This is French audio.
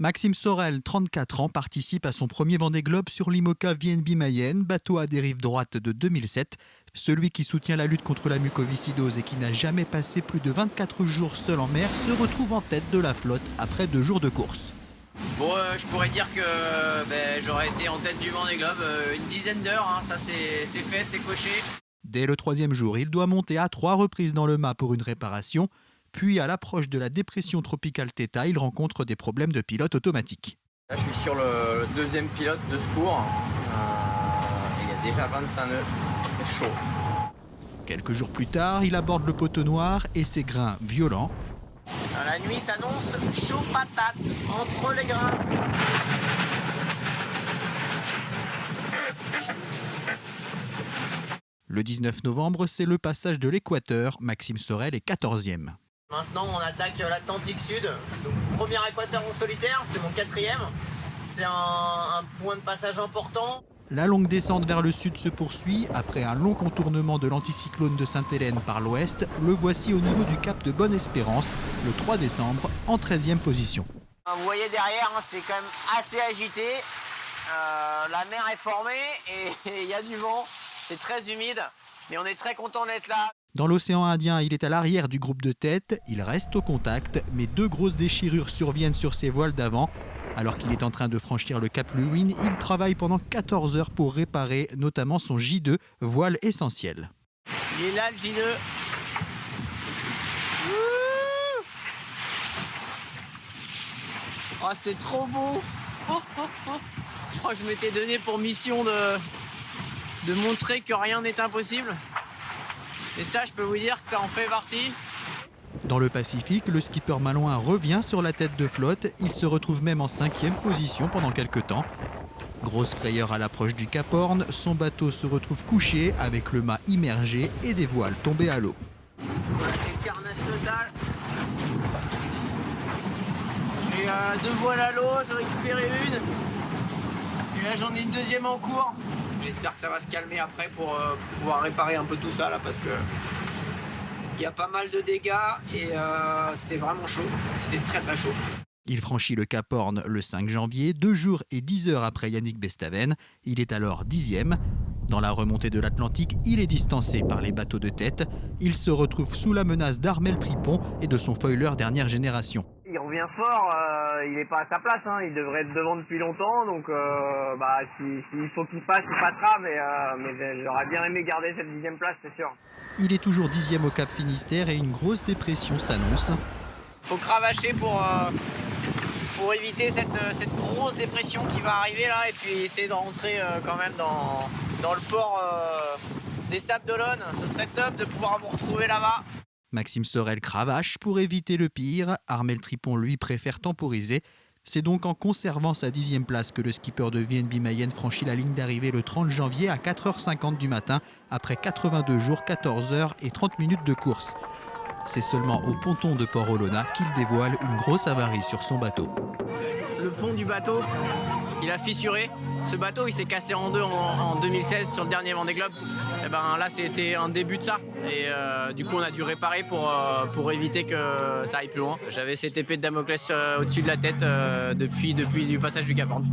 Maxime Sorel, 34 ans, participe à son premier Vendée Globe sur l'IMOCA VNB Mayenne, bateau à dérive droite de 2007. Celui qui soutient la lutte contre la mucoviscidose et qui n'a jamais passé plus de 24 jours seul en mer se retrouve en tête de la flotte après 2 jours de course. Bon, je pourrais dire que j'aurais été en tête du Vendée Globe une dizaine d'heures, hein, ça c'est fait, c'est coché. Dès le 3e jour, il doit monter à 3 reprises dans le mât pour une réparation. Puis, à l'approche de la dépression tropicale Theta, il rencontre des problèmes de pilote automatique. Là, je suis sur le 2e pilote de secours. Il y a déjà 25 nœuds, c'est chaud. Quelques jours plus tard, il aborde le poteau noir et ses grains violents. La nuit s'annonce chaud patate entre les grains. Le 19 novembre, c'est le passage de l'équateur. Maxime Sorel est 14e. Maintenant, on attaque l'Atlantique Sud. Donc, premier équateur en solitaire, c'est mon 4e. C'est un point de passage important. La longue descente vers le sud se poursuit. Après un long contournement de l'anticyclone de Sainte-Hélène par l'ouest, le voici au niveau du cap de Bonne-Espérance, le 3 décembre, en 13e position. Vous voyez derrière, hein, c'est quand même assez agité. La mer est formée et il y a du vent. C'est très humide, mais on est très content d'être là. Dans l'océan Indien, il est à l'arrière du groupe de tête. Il reste au contact, mais 2 grosses déchirures surviennent sur ses voiles d'avant. Alors qu'il est en train de franchir le cap Lewin, il travaille pendant 14 heures pour réparer notamment son J2, voile essentielle. Il est là le J2. Oh, c'est trop beau. Je crois que je m'étais donné pour mission de montrer que rien n'est impossible. Et ça, je peux vous dire que ça en fait partie. Dans le Pacifique, le skipper malouin revient sur la tête de flotte. Il se retrouve même en 5e position pendant quelques temps. Grosse frayeur à l'approche du Cap Horn, son bateau se retrouve couché avec le mât immergé et des voiles tombées à l'eau. Voilà, c'est le carnage total. J'ai 2 voiles à l'eau, j'en ai récupéré une. Et là, j'en ai une 2e en cours. J'espère que ça va se calmer après pour pouvoir réparer un peu tout ça là, parce que il y a pas mal de dégâts et c'était vraiment chaud. C'était très très chaud. Il franchit le Cap Horn le 5 janvier, 2 jours et 10 heures après Yannick Bestaven. Il est alors 10e. Dans la remontée de l'Atlantique, il est distancé par les bateaux de tête. Il se retrouve sous la menace d'Armel Tripon et de son foiler dernière génération. Il revient fort, il n'est pas à sa place, hein. Il devrait être devant depuis longtemps, donc s'il faut qu'il passe, il passera, mais j'aurais bien aimé garder cette 10e place, c'est sûr. Il est toujours 10e au Cap Finistère et une grosse dépression s'annonce. Faut cravacher pour éviter cette grosse dépression qui va arriver là, et puis essayer de rentrer quand même dans le port des Sables d'Olonne. Ce serait top de pouvoir vous retrouver là-bas. Maxime Sorel cravache pour éviter le pire. Armel Tripon, lui, préfère temporiser. C'est donc en conservant sa 10e place que le skipper de VNB Mayenne franchit la ligne d'arrivée le 30 janvier à 4h50 du matin, après 82 jours, 14 heures et 30 minutes de course. C'est seulement au ponton de Port-Olona qu'il dévoile une grosse avarie sur son bateau. Le pont du bateau, il a fissuré. Ce bateau, il s'est cassé en 2 en 2016 sur le dernier Vendée Globe. Et là, c'était un début de ça. Et du coup, on a dû réparer pour éviter que ça aille plus loin. J'avais cette épée de Damoclès au-dessus de la tête depuis le passage du Cap Horn.